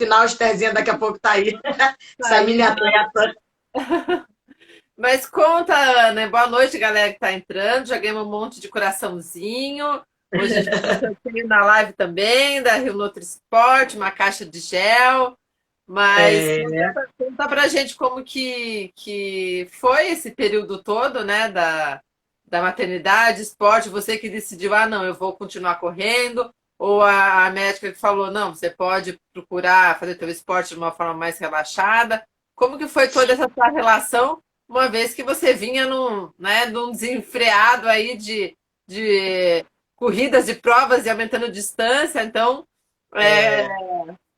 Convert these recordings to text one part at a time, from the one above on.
Final, Estherzinha daqui a pouco tá aí. Essa Aí, mini atleta. mas conta, Ana. Boa noite, galera que tá entrando. Já ganhamos um monte de coraçãozinho. Hoje a gente tem sorteio na live também, da Rio Nutri Sport, uma caixa de gel. Mas É, conta pra gente como que foi esse período todo, né, da maternidade, esporte, você que decidiu, ah, não, eu vou continuar correndo, ou a médica que falou, não, você pode procurar fazer teu esporte de uma forma mais relaxada. Como que foi toda essa tua relação, uma vez que você vinha num desenfreado aí de corridas, de provas e aumentando distância, então é, é,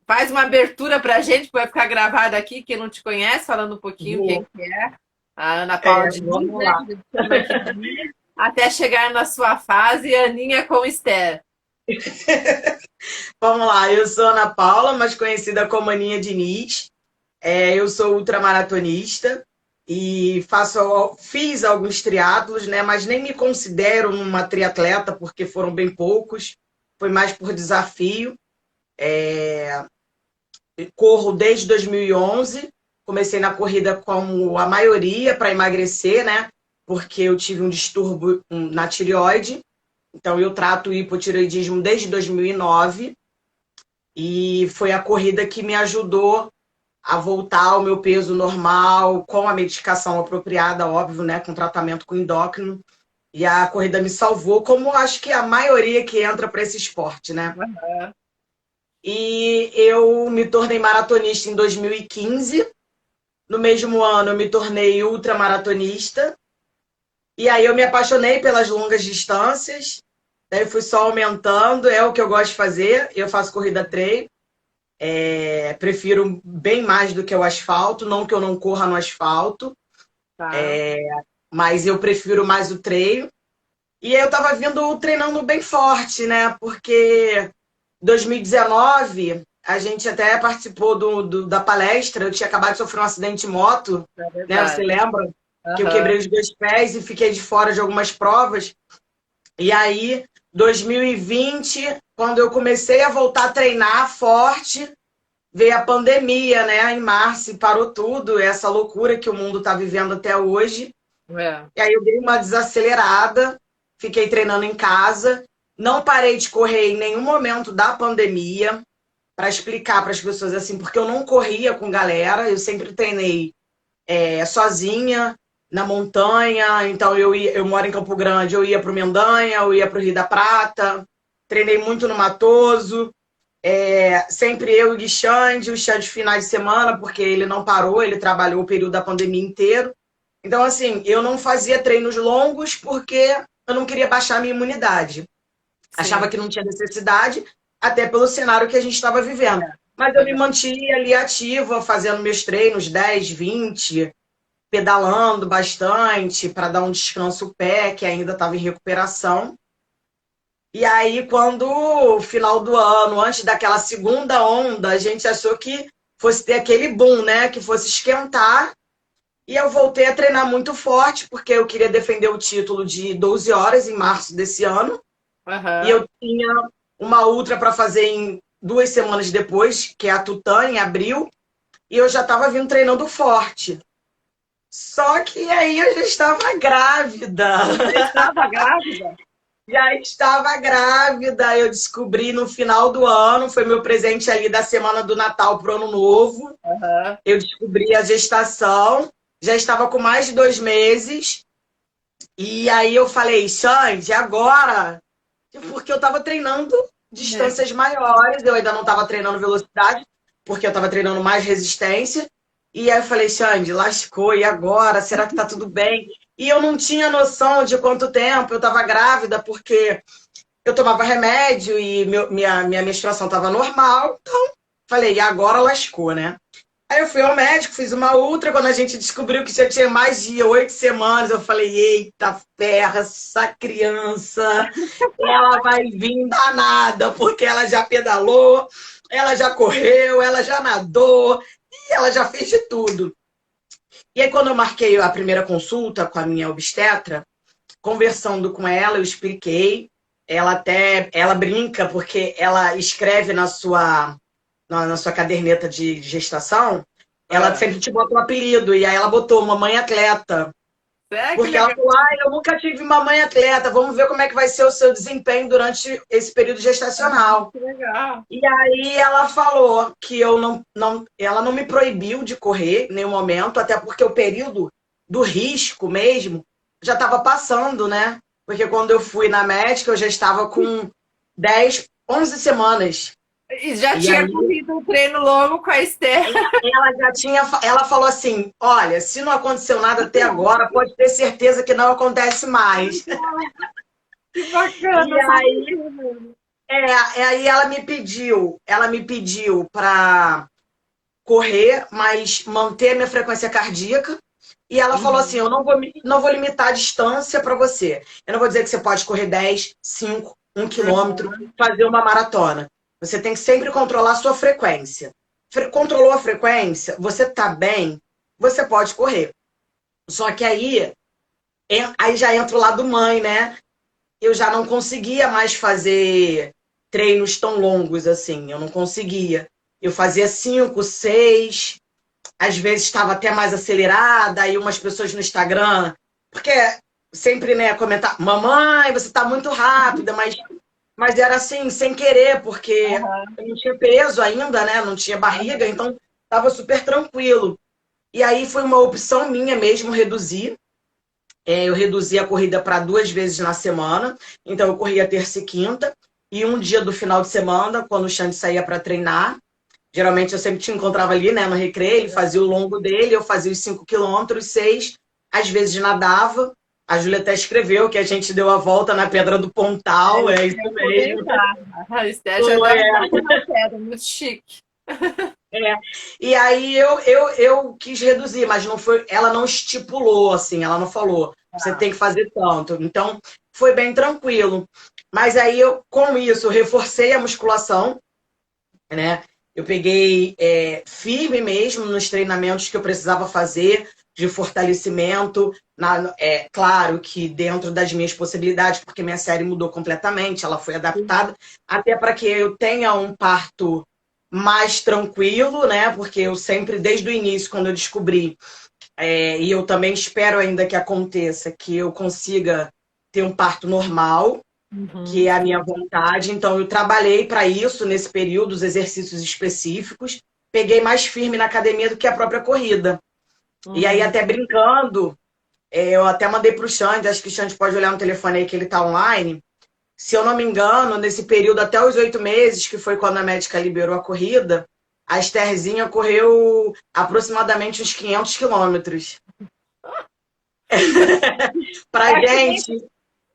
faz uma abertura para a gente, que vai ficar gravado aqui, quem não te conhece, falando um pouquinho quem vou, que é a Ana Paula Diniz, vamos né, lá. que a gente chama aqui de Aninha, até chegar na sua fase, Aninha com Esther. Vamos lá, eu sou Ana Paula, mais conhecida como Aninha Diniz. Eu sou ultramaratonista e fiz alguns triatlos, né? Mas nem me considero uma triatleta, porque foram bem poucos. Foi mais por desafio. Corro desde 2011. Comecei na corrida como a maioria para emagrecer, né? Porque eu tive um distúrbio na tireoide. Então eu trato o hipotireoidismo desde 2009 e foi a corrida que me ajudou a voltar ao meu peso normal, com a medicação apropriada, óbvio, né? Com tratamento com endócrino. E a corrida me salvou, como acho que a maioria que entra para esse esporte, né? E eu me tornei maratonista em 2015. No mesmo ano, eu me tornei ultramaratonista. E aí eu me apaixonei pelas longas distâncias. Daí eu fui só aumentando, é o que eu gosto de fazer. Eu faço corrida trail. Prefiro bem mais do que o asfalto, não que eu não corra no asfalto, Tá. mas eu prefiro mais o treino. E eu estava vindo treinando bem forte, né? Porque 2019 a gente até participou da palestra. Eu tinha acabado de sofrer um acidente de moto, É né? Você verdade. lembra? Que eu Aham. quebrei os dois pés e fiquei de fora de algumas provas. E aí, 2020, quando eu comecei a voltar a treinar forte, veio a pandemia, né? Em março, e parou tudo, essa loucura que o mundo está vivendo até hoje. É. E aí eu dei uma desacelerada, fiquei treinando em casa, não parei de correr em nenhum momento da pandemia, para explicar para as pessoas assim, porque eu não corria com galera, eu sempre treinei sozinha, na montanha, então eu moro em Campo Grande, eu ia para o Mendanha, eu ia para o Rio da Prata, treinei muito no Matoso, sempre eu e o Xande finais de semana, porque ele não parou, ele trabalhou o período da pandemia inteiro. Então, assim, eu não fazia treinos longos porque eu não queria baixar a minha imunidade. Achava Sim. que não tinha necessidade, até pelo cenário que a gente estava vivendo. Mas É eu me verdade. mantinha ali ativa, fazendo meus treinos 10, 20, pedalando bastante para dar um descanso ao pé, que ainda estava em recuperação. E aí, quando final do ano, antes daquela segunda onda, a gente achou que fosse ter aquele boom, né? Que fosse esquentar. E eu voltei a treinar muito forte, porque eu queria defender o título de 12 horas em março desse ano. E Aham. eu tinha uma ultra para fazer em 2 semanas depois, que é a Tutã, em abril. E eu já estava vindo treinando forte. Só que aí eu já estava grávida. Você estava grávida? Já estava grávida, eu descobri no final do ano, foi meu presente ali da semana do Natal pro Ano Novo. Aham. Eu descobri a gestação, já estava com mais de 2 meses. E aí eu falei, Xande, agora? Porque eu estava treinando É. distâncias maiores, eu ainda não estava treinando velocidade, porque eu estava treinando mais resistência. E aí eu falei, Xande, lascou, e agora? Será que tá tudo bem? E eu não tinha noção de quanto tempo eu estava grávida, porque eu tomava remédio e minha menstruação estava normal. Então, falei, e agora lascou, né? Aí eu fui ao médico, fiz uma ultra. Quando a gente descobriu que já tinha mais de 8 semanas, eu falei, eita ferra, essa criança, ela vai vir danada, porque ela já pedalou, ela já correu, ela já nadou, e ela já fez de tudo. E aí, quando eu marquei a primeira consulta com a minha obstetra, conversando com ela, eu expliquei. Ela brinca porque ela escreve na sua caderneta de gestação, ela sempre te bota um apelido. E aí ela botou mamãe atleta. Porque ela falou, eu nunca tive mamãe atleta, vamos ver como é que vai ser o seu desempenho durante esse período gestacional. Que legal. E aí ela falou que ela não me proibiu de correr em nenhum momento, até porque o período do risco mesmo já estava passando, né? Porque quando eu fui na médica, eu já estava com 10, 11 semanas. E já tinha corrido um treino longo com a Esther. Ela falou assim, olha, se não aconteceu nada até agora, pode ter certeza que não acontece mais. Que bacana. E aí ela me pediu para correr, mas manter a minha frequência cardíaca. E ela falou assim, eu não vou limitar a distância para você. Eu não vou dizer que você pode correr 10, 5, 1 quilômetro, fazer uma maratona. Você tem que sempre controlar a sua frequência. Controlou a frequência, você tá bem, você pode correr. Só que aí já entra o lado mãe, né? Eu já não conseguia mais fazer treinos tão longos assim. Eu não conseguia. Eu fazia 5, 6, às vezes estava até mais acelerada, aí umas pessoas no Instagram, porque sempre, né, comentar, mamãe, você tá muito rápida, mas era assim, sem querer, porque eu não tinha peso ainda, né? Não tinha barriga, então estava super tranquilo. E aí foi uma opção minha mesmo reduzir. Eu reduzi a corrida para 2 vezes na semana. Então eu corria terça e quinta. E um dia do final de semana, quando o Xande saía para treinar. Geralmente eu sempre te encontrava ali, né, no recreio. Ele fazia o longo dele, eu fazia os 5 quilômetros, 6. Às vezes nadava. A Júlia até escreveu que a gente deu a volta na Pedra do Pontal, é isso mesmo. A Esther já deu a volta na pedra, muito chique. E aí eu quis reduzir, mas não foi, ela não estipulou, assim, ela não falou, você tem que fazer tanto. Então, foi bem tranquilo. Mas aí, com isso, eu reforcei a musculação, né? Eu peguei firme mesmo nos treinamentos que eu precisava fazer, de fortalecimento, claro que dentro das minhas possibilidades, porque minha série mudou completamente, ela foi adaptada, até para que eu tenha um parto mais tranquilo, né? Porque eu sempre, desde o início, quando eu descobri, e eu também espero ainda que aconteça, que eu consiga ter um parto normal, que é a minha vontade. Então, eu trabalhei para isso nesse período, os exercícios específicos, peguei mais firme na academia do que a própria corrida. E aí, até brincando, eu até mandei para o Xande, acho que o Xande pode olhar no telefone aí que ele está online. Se eu não me engano, nesse período até os 8 meses, que foi quando a médica liberou a corrida, a Estherzinha correu aproximadamente uns 500 quilômetros. Pra gente...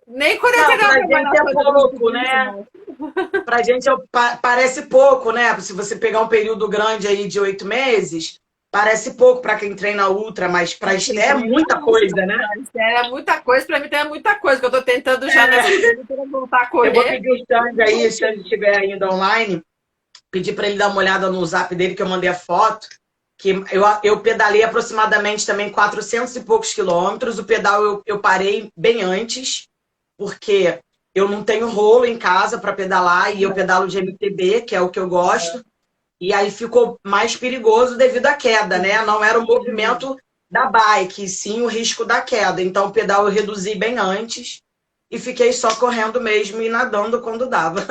Nem 49 pra gente é pouco, né? Pra gente parece pouco, né? Se você pegar um período grande aí de 8 meses... Parece pouco para quem treina ultra, mas para Esther é muita coisa, né? Para Esther é muita coisa, para mim também é muita coisa, que eu estou tentando já voltar a correr. Eu vou pedir o Xande aí, se ele estiver ainda online, pedir para ele dar uma olhada no zap dele, que eu mandei a foto, que eu pedalei aproximadamente também 400 e poucos quilômetros. O pedal eu parei bem antes, porque eu não tenho rolo em casa para pedalar, e eu pedalo de MTB, que é o que eu gosto. E aí ficou mais perigoso devido à queda, né? Não era o movimento da bike, sim o risco da queda. Então, o pedal eu reduzi bem antes e fiquei só correndo mesmo e nadando quando dava.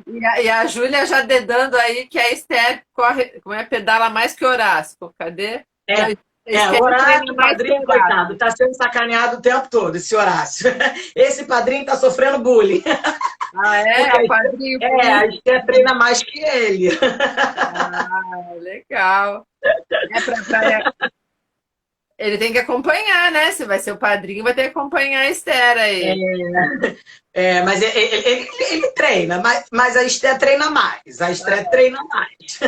E a Júlia já dedando aí que a Esther corre, pedala mais que Horácio. Cadê? Horácio, padrinho, coitado, tá sendo sacaneado o tempo todo, esse Horácio. Esse padrinho tá sofrendo bullying. Ah, é? Padrinho, a Esther treina mais que ele. Ah, legal. Ele tem que acompanhar, né? Se vai ser o padrinho, vai ter que acompanhar a Esther aí. Mas ele treina, mas a Esther treina mais. A Esther treina mais.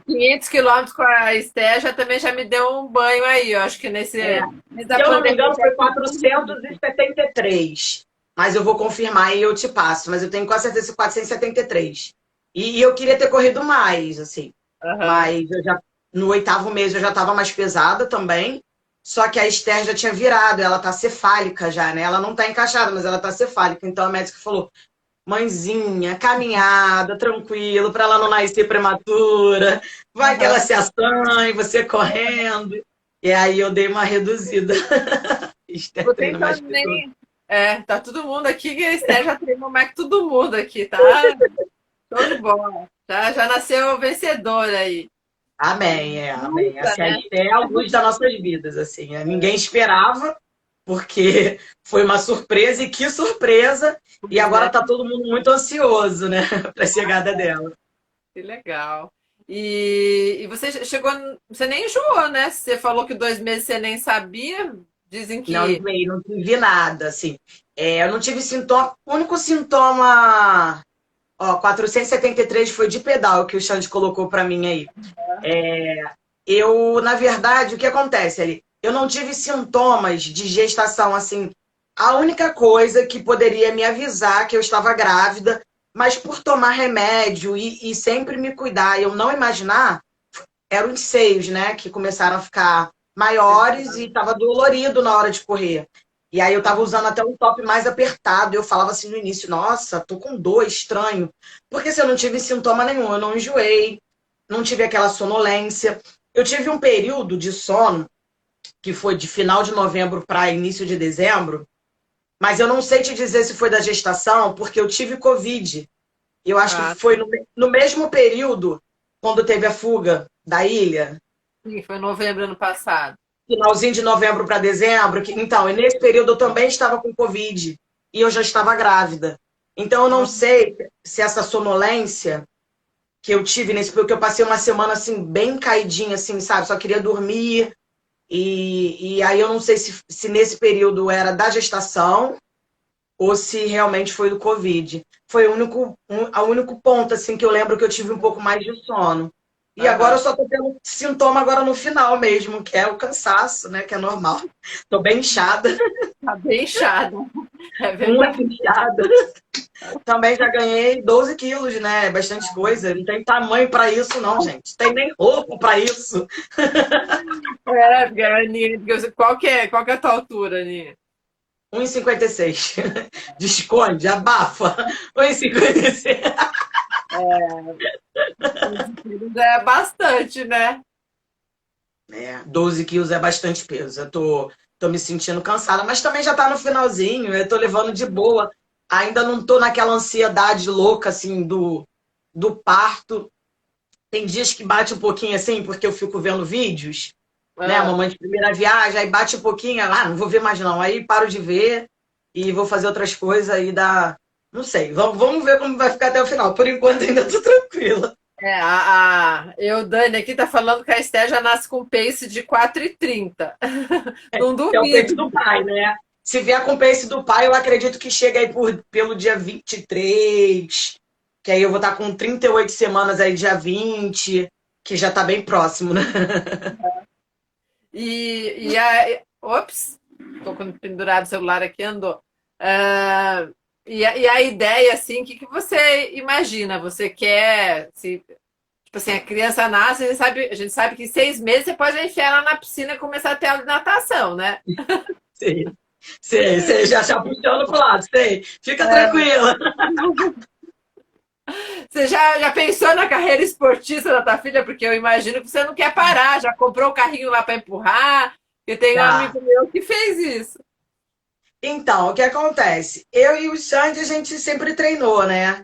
500 quilômetros com a Esther também já me deu um banho aí. Eu acho que nesse... Se eu não me engano, foi 473. Mas eu vou confirmar e eu te passo. Mas eu tenho quase certeza 473. E eu queria ter corrido mais, assim. Mas no 8º mês eu já estava mais pesada também. Só que a Esther já tinha virado. Ela tá cefálica já, né? Ela não tá encaixada, mas ela tá cefálica. Então a médica falou, mãezinha, caminhada, tranquilo, para ela não nascer prematura. Vai que ela se assanhe, você correndo. E aí eu dei uma reduzida. Esther Você treina então mais que tudo. nem. É, tá todo mundo aqui, que a Esther já treinou mais que todo mundo aqui, tá? Show de bola. Já nasceu vencedora aí. Amém, amém. Luta, Assim, a né? Esther é a luz das nossas vidas, assim. Ninguém esperava, porque foi uma surpresa, e que surpresa! E Pois agora é, está todo mundo muito ansioso, né, para a chegada dela. que legal. E você chegou, você nem enjoou, né? Você falou que 2 meses você nem sabia. Dizem Não que. enjoei, não tive nada, assim. Eu não tive sintoma. O único sintoma, ó, 473 foi de pedal que o Xande colocou para mim aí. Na verdade, o que acontece ali? Eu não tive sintomas de gestação, assim. A única coisa que poderia me avisar que eu estava grávida, mas por tomar remédio e sempre me cuidar, e eu não imaginar, eram os seios, né? Que começaram a ficar maiores e estava dolorido na hora de correr. E aí eu estava usando até um top mais apertado. E eu falava assim no início, nossa, tô com dor, estranho. Porque se eu não tive sintoma nenhum, eu não enjoei, não tive aquela sonolência. Eu tive um período de sono que foi de final de novembro para início de dezembro, mas eu não sei te dizer se foi da gestação, porque eu tive Covid. Eu acho que Ah, foi no mesmo período, quando teve a fuga da ilha, sim, foi em novembro do ano passado. finalzinho de novembro para dezembro. Então, e nesse período eu também estava com Covid e eu já estava grávida. Então, eu não Ah, sei se essa sonolência que eu tive nesse período, que eu passei uma semana assim, bem caidinha, assim, sabe? Só queria dormir. E aí eu não sei se nesse período era da gestação ou se realmente foi do Covid. Foi o único ponto assim que eu lembro que eu tive um pouco mais de sono. E agora eu aham. só tô tendo sintoma agora no final mesmo, que é o cansaço, né? Que é normal. Tô bem inchada, Tá bem inchada. É muito verdade. inchada. Também já ganhei 12 quilos, né? É bastante coisa. Não tem tamanho para isso, não, gente. Tem nem roupa para isso. É, Aninha, qual que é a tua altura, Aninha? 1,56. Esconde, abafa. 1,56. É bastante, né? 12 quilos é bastante peso. Eu tô me sentindo cansada, mas também já tá no finalzinho. Eu tô levando de boa. Ainda não tô naquela ansiedade louca, assim, do parto. Tem dias que bate um pouquinho assim, porque eu fico vendo vídeos, né? Ah, Mamãe de primeira viagem, aí bate um pouquinho, não vou ver mais não. Aí paro de ver e vou fazer outras coisas aí dá. Não sei, vamos ver como vai ficar até o final. Por enquanto ainda tô tranquila. Dani, aqui tá falando que a Esté já nasce com pace de 4,30. Não É o peito duvido. do pai, né? Se vier com o pace do pai, eu acredito que chega aí pelo dia 23, que aí eu vou estar com 38 semanas aí, dia 20, que já tá bem próximo, né? Ops, tô com pendurado o celular aqui, andou. Ah, e a ideia, assim, o que você imagina? Você quer, se, tipo assim, a criança nasce, a gente sabe que em 6 meses você pode enfiar ela na piscina e começar a ter aula de natação, né? Sei, sei, já puxando pro lado, sei. Fica tranquila. Você já pensou na carreira esportista da tua filha? Porque eu imagino que você não quer parar, já comprou o carrinho lá para empurrar, porque tem um Tá. amigo meu que fez isso. Então, o que acontece? Eu e o Xande, a gente sempre treinou, né?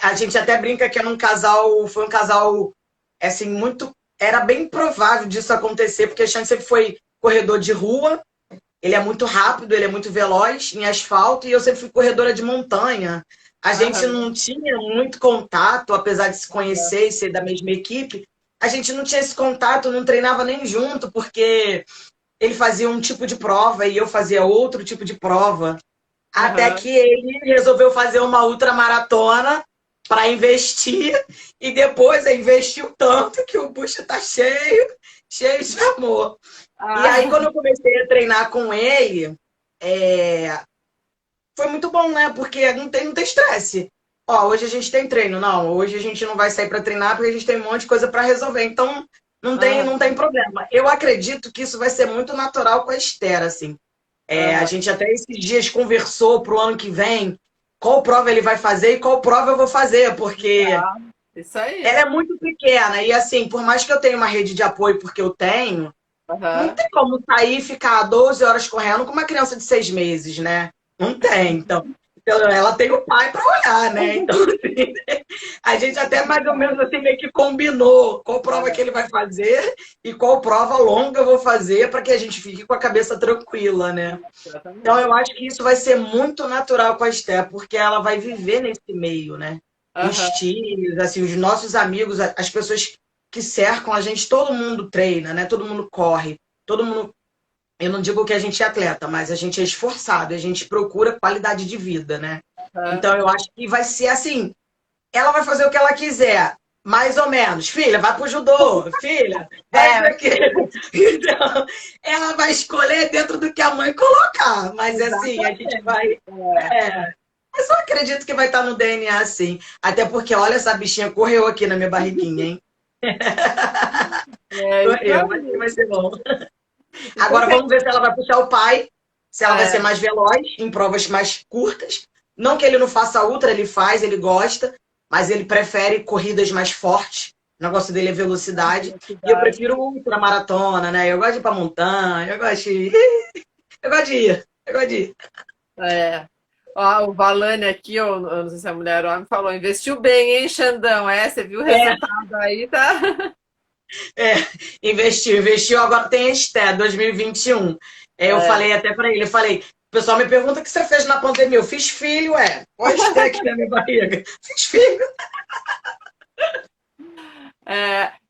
A gente até brinca que era um casal, foi um casal, assim, muito. Era bem provável disso acontecer, porque o Xande sempre foi corredor de rua, ele é muito rápido, ele é muito veloz em asfalto, e eu sempre fui corredora de montanha. A gente Aham, não tinha muito contato, apesar de se conhecer e ser da mesma equipe, a gente não tinha esse contato, não treinava nem junto, porque ele fazia um tipo de prova e eu fazia outro tipo de prova. Até aham. que ele resolveu fazer uma ultramaratona para investir e depois ele investiu tanto que o bucho tá cheio, cheio de amor. E aí, Ah, quando eu comecei a treinar com ele, é, foi muito bom, né? Porque não tem estresse. Ó, hoje a gente tem treino. Não, hoje a gente não vai sair para treinar porque a gente tem um monte de coisa para resolver. Então, não tem aham, problema. Eu acredito que isso vai ser muito natural com a Esther, assim. A aham. gente até esses dias conversou para o ano que vem. qual prova ele vai fazer e qual prova eu vou fazer, porque Ah, isso aí. ela é muito pequena. E assim, por mais que eu tenha uma rede de apoio, porque eu tenho, não Aham. tem como sair e ficar 12 horas correndo com uma criança de 6 meses, né? Não tem. Então, ela tem o pai para olhar, né? Então, assim, a gente até mais ou menos assim meio que combinou qual prova que ele vai fazer e qual prova longa eu vou fazer para que a gente fique com a cabeça tranquila, né? Então, Exatamente. eu acho que isso vai ser muito natural com a Esté, porque ela vai viver nesse meio, né? Os Aham. times, assim, os nossos amigos, as pessoas que cercam a gente, todo mundo treina, né? Todo mundo corre, todo mundo. Eu não digo que a gente é atleta, mas a gente é esforçado, a gente procura qualidade de vida, né? Aham. Então, eu acho que vai ser assim. Ela vai fazer o que ela quiser, mais ou menos. Filha, vai pro judô. Filha, vai É, para quê? Então, ela vai escolher dentro do que a mãe colocar. Mas assim, a gente exatamente. vai. É, É, eu só acredito que vai estar no DNA, sim. Até porque, olha, essa bichinha correu aqui na minha barriguinha, hein? é isso Eu acho que aí. vai ser bom. Então, Agora vamos ver se ela vai puxar o pai, se ela vai ser é, mais veloz em provas mais curtas. Não que ele não faça ultra, ele faz, ele gosta, mas ele prefere corridas mais fortes. O negócio dele é velocidade. E eu velocidade. prefiro ultra maratona, né? Eu gosto de ir pra montanha, eu gosto de ir. Eu gosto de ir. Eu gosto de ir. É. Ó, o Valane aqui, eu não sei se é mulher ou homem, falou: investiu bem, hein, Xandão? É, você viu o É, resultado aí, tá? é, investiu, agora tem a Esté 2021. Eu É, falei até para ele, eu falei, o pessoal me pergunta o que você fez na pandemia. Eu fiz filho, Olha a Esté aqui na minha barriga. Fiz filho.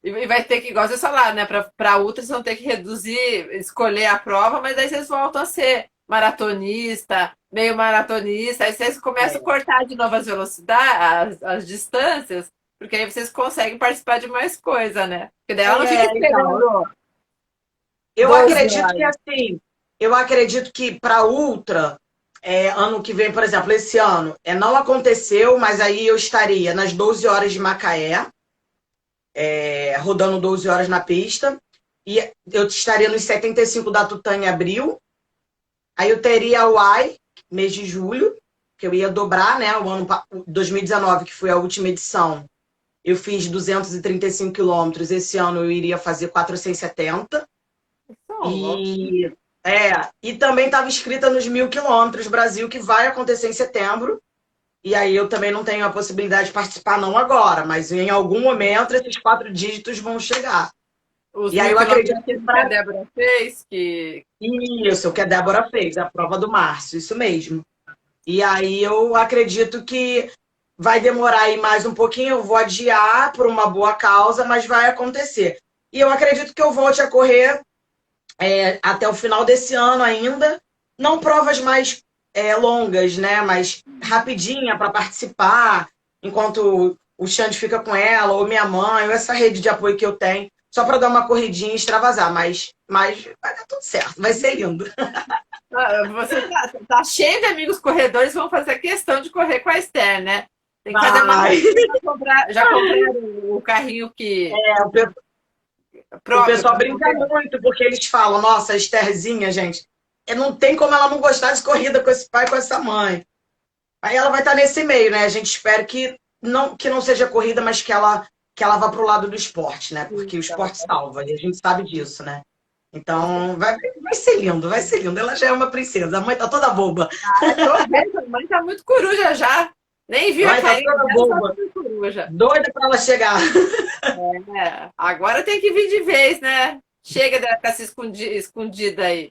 e vai ter que, igual vocês falaram, né? Para ultra, vocês vão ter que reduzir, escolher a prova, mas aí vocês voltam a ser maratonista, meio maratonista, aí vocês começam a É, cortar de novo as velocidades, as distâncias, porque aí vocês conseguem participar de mais coisa, né? Porque daí ela não fica então, esperando eu 12 acredito que horas. assim, eu acredito que para ultra, ano que vem, por exemplo, esse ano, não aconteceu, mas aí eu estaria nas 12 horas de Macaé, rodando 12 horas na pista, e eu estaria nos 75 da Tutã em abril. Aí eu teria o AI, mês de julho, que eu ia dobrar, né? O ano 2019, que foi a última edição, eu fiz 235 quilômetros. Esse ano eu iria fazer 470. São loucos. E, e também estava inscrita nos 1.000 quilômetros Brasil, que vai acontecer em setembro. E aí eu também não tenho a possibilidade de participar, não agora, mas em algum momento esses 4 dígitos vão chegar. Os E aí mil eu quilômetros acredito que que a para Débora fez, que. isso, o que a Débora fez, a prova do Márcio, isso mesmo. E aí eu acredito que vai demorar aí mais um pouquinho, eu vou adiar por uma boa causa, mas vai acontecer. E eu acredito que eu volte a correr até o final desse ano ainda, não provas mais longas, né? Mas rapidinha para participar, enquanto o Xande fica com ela, ou minha mãe, ou essa rede de apoio que eu tenho, só para dar uma corridinha e extravasar, mas vai dar tudo certo, vai ser lindo. Você tá cheio de amigos corredores, vão fazer questão de correr com a Esther, né? Tem que fazer uma. Vai. Já compraram o carrinho que. O O Próprio pessoal para brinca correr? muito, porque eles falam, nossa, a Estherzinha, gente, não tem como ela não gostar de corrida com esse pai e com essa mãe. Aí ela vai estar nesse meio, né? A gente espera que não seja corrida, mas que ela vá para o lado do esporte, né? Porque o esporte salva, e a gente sabe disso, né? Então, vai ser lindo, vai ser lindo. Ela já é uma princesa, a mãe tá toda boba. Tô vendo, a mãe tá muito coruja já. Nem A viu a mãe tá carinha toda dela, só boba, viu coruja. doida para ela chegar. É, agora tem que vir de vez, né? Chega de ficar se escondida aí.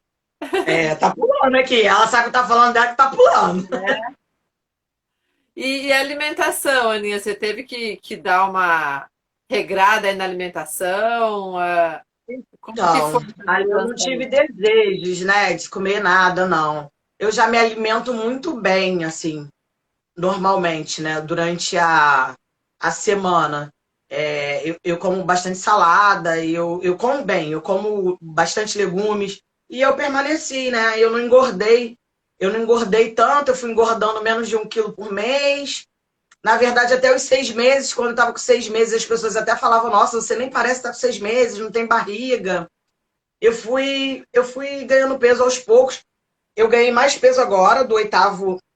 Tá pulando aqui. Ela sabe que tá falando dela que tá pulando. E a alimentação, Aninha, você teve que dar uma regrada aí na alimentação? Como que foi Então, essa aí eu não mudança tive aí? desejos, né, de comer nada, não. Eu já me alimento muito bem, assim, normalmente, né, durante a semana. Eu como bastante salada, eu como bem, eu como bastante legumes, e eu permaneci, né, eu não engordei tanto, eu fui engordando menos de 1 quilo por mês. Na verdade, até os 6 meses, quando eu estava com 6 meses, as pessoas até falavam, nossa, você nem parece estar com 6 meses, não tem barriga. Eu fui ganhando peso aos poucos. Eu ganhei mais peso agora, do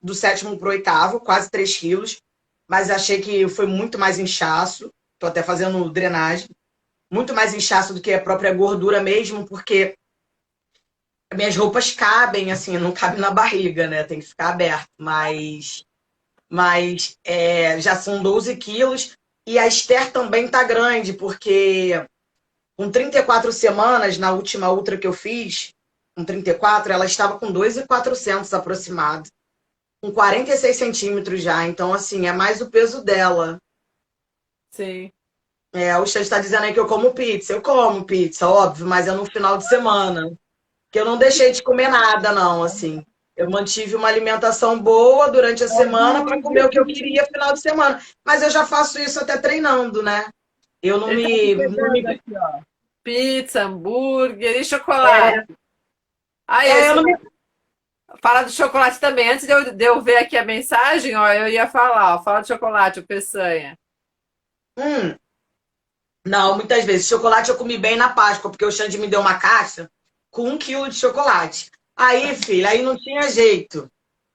do sétimo pro oitavo, quase 3 quilos, mas achei que foi muito mais inchaço. Tô até fazendo drenagem. Muito mais inchaço do que a própria gordura mesmo, porque minhas roupas cabem, assim, não cabe na barriga, né? Tem que ficar aberto. Já são 12 quilos. E a Esther também tá grande, porque com 34 semanas, na última ultra que eu fiz, com 34, ela estava com 2.400 aproximado. Com 46 centímetros já. Então, assim, é mais o peso dela. Sim. O Xande está dizendo aí que eu como pizza. Eu como pizza, óbvio, mas é no final de semana. Que eu não deixei de comer nada, não, assim. Eu mantive uma alimentação boa durante a semana para comer o que eu queria no final de semana. Mas eu já faço isso até treinando, né? Eu não Ele tá me. Não pegando me aqui, ó. Pizza, hambúrguer e é, chocolate. Ah, esse eu não me. fala do chocolate também. Antes de eu ver aqui a mensagem, ó, eu ia falar, ó, fala de chocolate, o Peçanha. Hum, não, muitas vezes. Chocolate eu comi bem na Páscoa, porque o Xande me deu uma caixa com 1 quilo de chocolate. Aí, filha, aí não tinha jeito.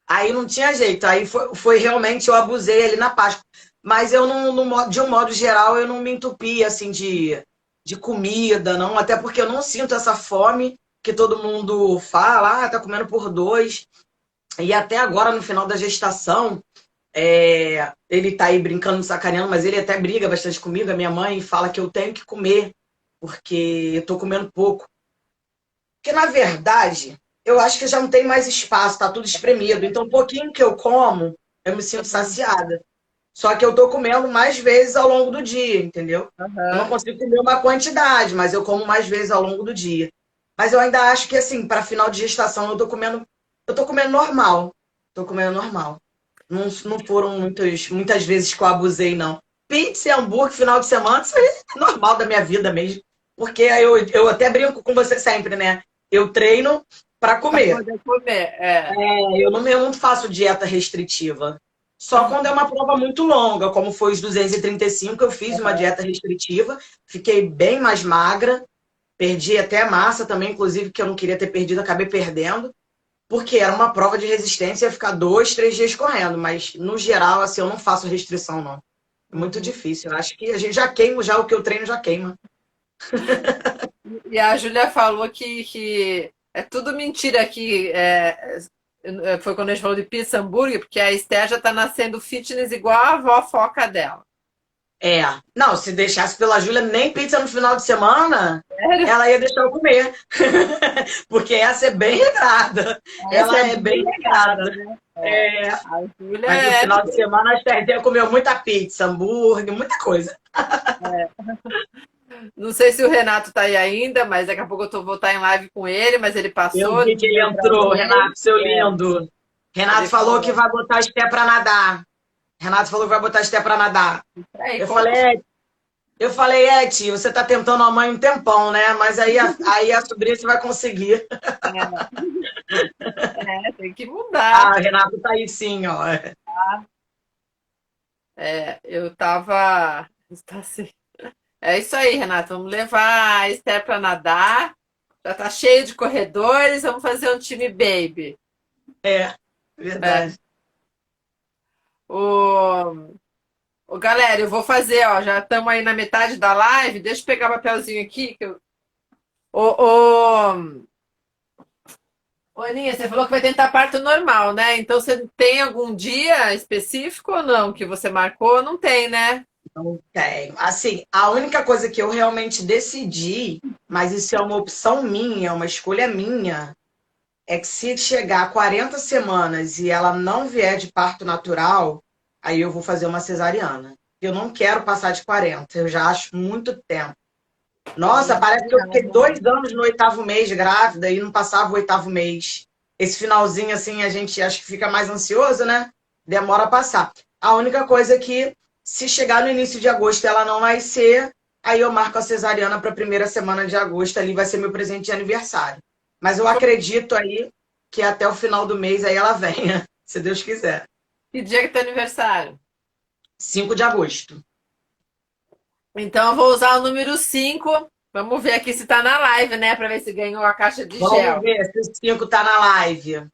Aí não tinha jeito. Aí foi realmente, eu abusei ali na Páscoa. Mas eu não, de um modo geral, eu não me entupi assim de comida, não. Até porque eu não sinto essa fome que todo mundo fala, tá comendo por dois. E até agora, no final da gestação, ele tá aí brincando, sacaneando, mas ele até briga bastante comigo. A minha mãe fala que eu tenho que comer, porque eu tô comendo pouco. Porque, na verdade, eu acho que já não tem mais espaço, tá tudo espremido. Então, um pouquinho que eu como, eu me sinto saciada. Só que eu tô comendo mais vezes ao longo do dia, entendeu? Eu não Aham. consigo comer uma quantidade, mas eu como mais vezes ao longo do dia. Mas eu ainda acho que, assim, para final de gestação, eu tô comendo normal. Tô comendo normal. Não, não foram muitas vezes que eu abusei, não. Pizza e hambúrguer, final de semana, isso aí é normal da minha vida mesmo. Porque eu até brinco com você sempre, né? Eu treino para Pra comer. poder comer, é. Eu não faço dieta restritiva. Só quando é uma prova muito longa, como foi os 235, eu fiz uma dieta restritiva, fiquei bem mais magra, perdi até massa também, inclusive, que eu não queria ter perdido, acabei perdendo, porque era uma prova de resistência, ia ficar 2, 3 dias correndo, mas no geral, assim, eu não faço restrição, não. É muito Uhum. difícil. Eu acho que a gente já queima, já o que eu treino já queima. E a Júlia falou que é tudo mentira que foi quando a gente falou de pizza hambúrguer, porque a Esté já tá nascendo fitness igual a avó foca dela. É. Não, se deixasse pela Júlia nem pizza no final de semana, Sério? ela ia deixar eu comer. Porque essa é bem regrada. Essa Ela é é bem bem ligada, regrada. né? É. É. A Júlia Mas no é. final de semana a Esther comeu muita pizza, hambúrguer, muita coisa. Não sei se o Renato tá aí ainda, mas daqui a pouco vou estar em live com ele, mas ele Eu passou, vi que ele deu pra entrou, ver. Renato, seu É, lindo. Renato ele falou que falou. vai botar a Esther pra nadar. Renato falou que vai botar a Esther pra nadar. Aí, Eu como? falei, tio, você tá tentando a mãe um tempão, né? Mas aí a sobrinha você vai conseguir. Tem que mudar. Ah, o Renato tá aí sim, ó. Eu tava. Está assim. É isso aí, Renato. Vamos levar a Esther para nadar. Já tá cheio de corredores. Vamos fazer um time baby. É, É. verdade. O, galera, eu vou fazer, ó. Já estamos aí na metade da live. Deixa eu pegar o papelzinho aqui. Ô, Aninha, você falou que vai tentar parto normal, né? Então você tem algum dia específico ou não que você marcou? Não tem, né? Não tenho. Assim, a única coisa que eu realmente decidi, mas isso é uma opção minha, uma escolha minha, é que se chegar a 40 semanas e ela não vier de parto natural, aí eu vou fazer uma cesariana. Eu não quero passar de 40, eu já acho muito tempo. Nossa, parece que eu fiquei 2 anos no 8º mês grávida e não passava o 8º mês. Esse finalzinho, assim, a gente acha que fica mais ansioso, né? Demora a passar. A única coisa é que, se chegar no início de agosto e ela não nascer, aí eu marco a cesariana para a primeira semana de agosto, ali vai ser meu presente de aniversário. Mas eu acredito aí que até o final do mês aí ela venha, se Deus quiser. Que dia que é teu aniversário? 5 de agosto. Então eu vou usar o número 5. Vamos ver aqui se tá na live, né? Para ver se ganhou a caixa de Vamos gel. ver se o 5 tá na live.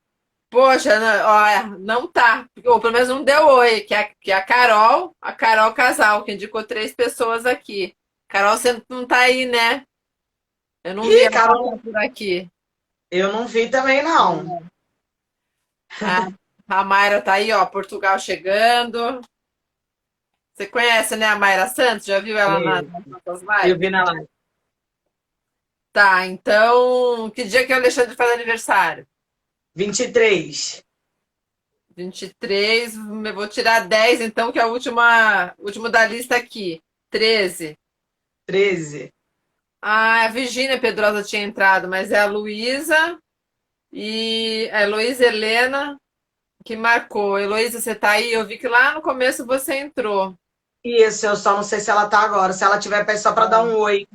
Poxa, olha, não tá. Ou pelo menos não deu oi, que é a Carol Casal, que indicou 3 pessoas aqui. Carol, você não tá aí, né? Eu não vi Ih, ela Carol, passar por aqui. eu não vi também, não. A, a Mayra tá aí, ó, Portugal chegando. Você conhece, né, a Mayra Santos? Já viu ela Eu, nas nossas eu lives? vi na live. Tá, então, que dia que o Alexandre faz aniversário? 23. 23, eu vou tirar 10, então, que é o último da lista aqui. 13. 13. Ah, a Virgínia Pedrosa tinha entrado, mas é a Luísa e a Heloísa Helena que marcou. Heloísa, você tá aí? Eu vi que lá no começo você entrou. Isso, eu só não sei se ela tá agora. Se ela tiver, peço só para dar um oi.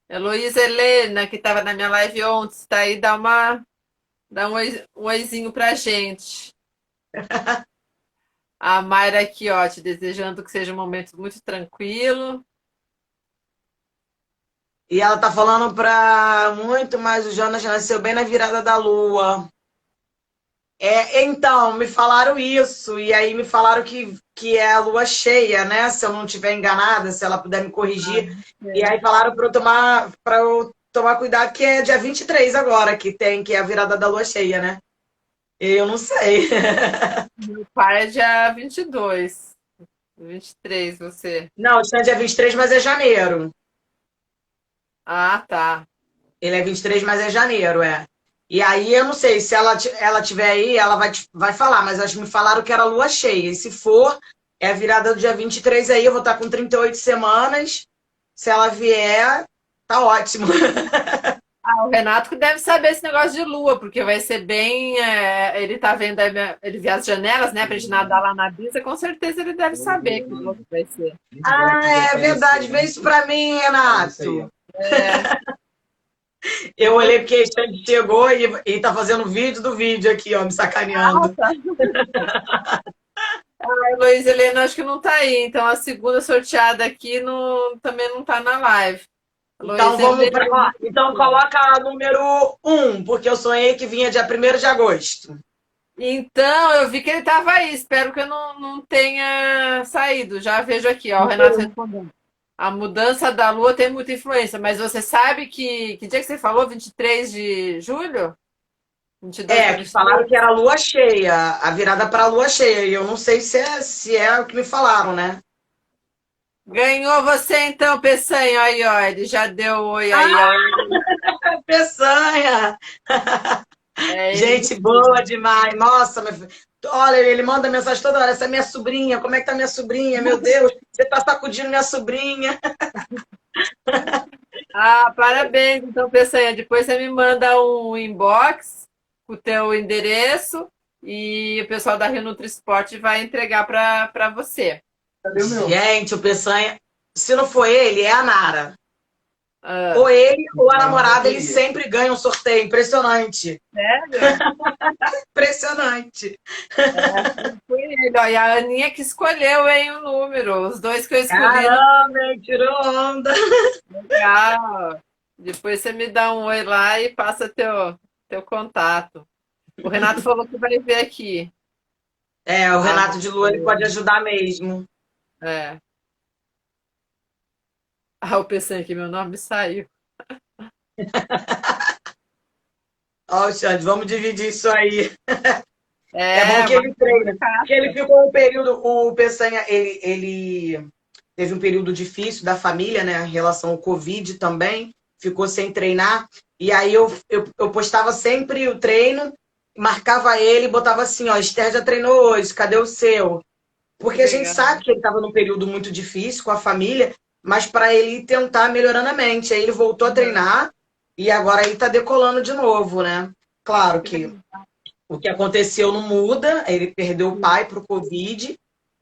Heloísa Helena, que estava na minha live ontem, está aí, dá um oizinho pra gente. A Mayra aqui, ó, te desejando que seja um momento muito tranquilo. E ela tá falando para muito, mas o Jonas nasceu bem na virada da lua. Então, me falaram isso, e aí me falaram que é a lua cheia, né? Se eu não estiver enganada, se ela puder me corrigir. E aí falaram para eu tomar cuidado, que é dia 23 agora, que é a virada da lua cheia, né? Eu não sei. Meu pai é dia 22, 23, você. Não, o stand é 23, mas é janeiro. Ah, tá. Ele é 23, mas é janeiro, é. E aí eu não sei, se ela tiver aí, ela vai falar, mas acho que me falaram que era lua cheia. E se for, é a virada do dia 23 aí, eu vou estar com 38 semanas. Se ela vier, tá ótimo. Ah, o Renato que deve saber esse negócio de lua, porque vai ser bem. Ele tá vendo, ele vê as janelas, né, pra gente nadar lá na brisa, com certeza ele deve saber que lua que vai ser. Ah, é verdade. Vê isso pra mim, Renato. É, Eu olhei porque a Xande chegou e tá fazendo vídeo do vídeo aqui, ó, me sacaneando. tá. A Heloísa Helena acho que não tá aí, então a segunda sorteada aqui também não tá na live. Então Heloísa vamos Helena. para. Então coloca número 1, porque eu sonhei que vinha dia 1º de agosto. Então, eu vi que ele tava aí, espero que eu não tenha saído. Já vejo aqui, ó, o Renato respondendo. A mudança da lua tem muita influência, mas você sabe que dia que você falou? 23 de julho? 22 para Que falaram 23? que era lua cheia, a virada para lua cheia. E eu não sei se é o que me falaram, né? Ganhou você então, Peçanha. Aí, ó, ele já deu oi aí, ó. Peçanha! É ele. Gente boa demais. Nossa, olha, ele manda mensagem toda hora. Essa é minha sobrinha. Como é que tá minha sobrinha? Meu Deus, você tá sacudindo minha sobrinha. Ah, parabéns, então, Peçanha. Depois você me manda um inbox com o teu endereço e o pessoal da Rio Nutri Sport vai entregar para você. Gente, o Peçanha, se não for ele, é a Nara. Ah, Ou ele ou a namorada, eles sempre ganham um sorteio. Impressionante. sério? Impressionante. Foi ele, ó, e a Aninha que escolheu, hein, o número. Os dois que eu escolhi no Caramba, hein, tirou onda. lugar. Depois você me dá um oi lá e passa teu contato. O Renato falou que vai ver aqui. O Ah, Renato de Lua, ele pode ajudar mesmo. é. Ah, eu pensei que meu nome saiu. Ó, Xande, vamos dividir isso aí. É bom É, que ele mas treina. Porque ele ficou um período, o Peçanha, ele teve um período difícil da família, né? Em relação ao Covid também, ficou sem treinar. E aí eu postava sempre o treino, marcava ele e botava assim, ó, Esther já treinou hoje, cadê o seu? Porque a gente legal. sabe que ele estava num período muito difícil com a família, mas para ele tentar melhorando a mente. Aí ele voltou a treinar e agora ele está decolando de novo, né? Claro que o que aconteceu não muda, ele perdeu o pai para o Covid,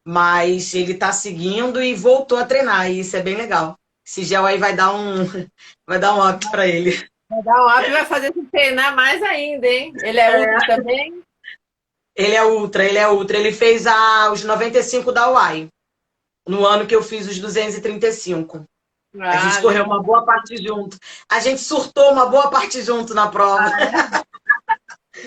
mas ele está seguindo e voltou a treinar, e isso é bem legal. Esse gel aí vai dar um up para ele. Vai dar um up e vai fazer se treinar mais ainda, hein? Ele é ultra também? Ele é ultra, ele é ultra. Ele fez os 95 da UAI, no ano que eu fiz os 235. A Ah, gente correu legal. uma boa parte junto. A gente surtou uma boa parte junto na prova.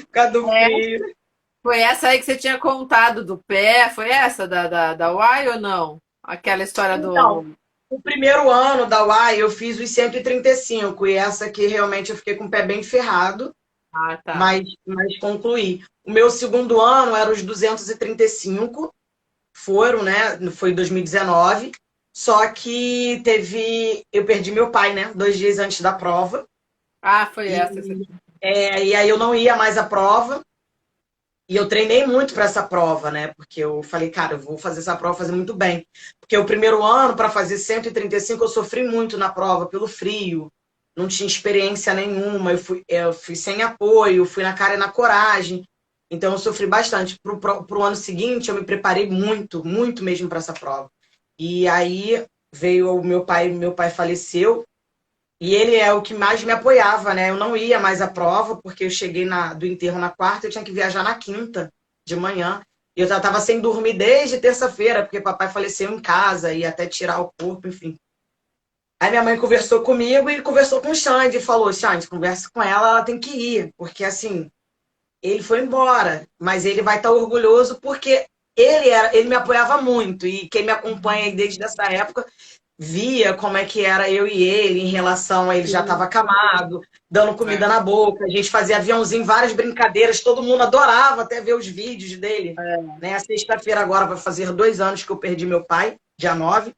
Por causa do É. frio. Foi essa aí que você tinha contado do pé? Foi essa da Y ou não? Aquela história Então, do. o primeiro ano da UAI eu fiz os 135 e essa aqui realmente eu fiquei com o pé bem ferrado, Ah, tá. mas concluí. O meu segundo ano era os 235, foram, né? Foi em 2019. Só que eu perdi meu pai, né? 2 dias antes da prova. Ah, foi E, essa que você. e aí eu não ia mais à prova. E eu treinei muito para essa prova, né? Porque eu falei, cara, eu vou fazer essa prova fazer muito bem. Porque o primeiro ano, para fazer 135, eu sofri muito na prova, pelo frio. Não tinha experiência nenhuma. Eu fui sem apoio, fui na cara e na coragem. Então, eu sofri bastante. Para o ano seguinte, eu me preparei muito, muito mesmo para essa prova. E aí veio o meu pai faleceu. E ele é o que mais me apoiava, né? Eu não ia mais à prova, porque eu cheguei do enterro na quarta, eu tinha que viajar na quinta de manhã. E eu já estava sem dormir desde terça-feira, porque papai faleceu em casa, e até tirar o corpo, enfim. Aí minha mãe conversou comigo e conversou com o Xande, e falou, Xande, conversa com ela, ela tem que ir. Porque assim, ele foi embora, mas ele vai estar orgulhoso porque ele me apoiava muito. E quem me acompanha aí desde essa época via como é que era eu e ele em relação a ele já estava acamado, dando comida É, na boca, a gente fazia aviãozinho, várias brincadeiras, todo mundo adorava até ver os vídeos dele. é. Né? A sexta-feira agora vai fazer 2 anos que eu perdi meu pai, dia 9.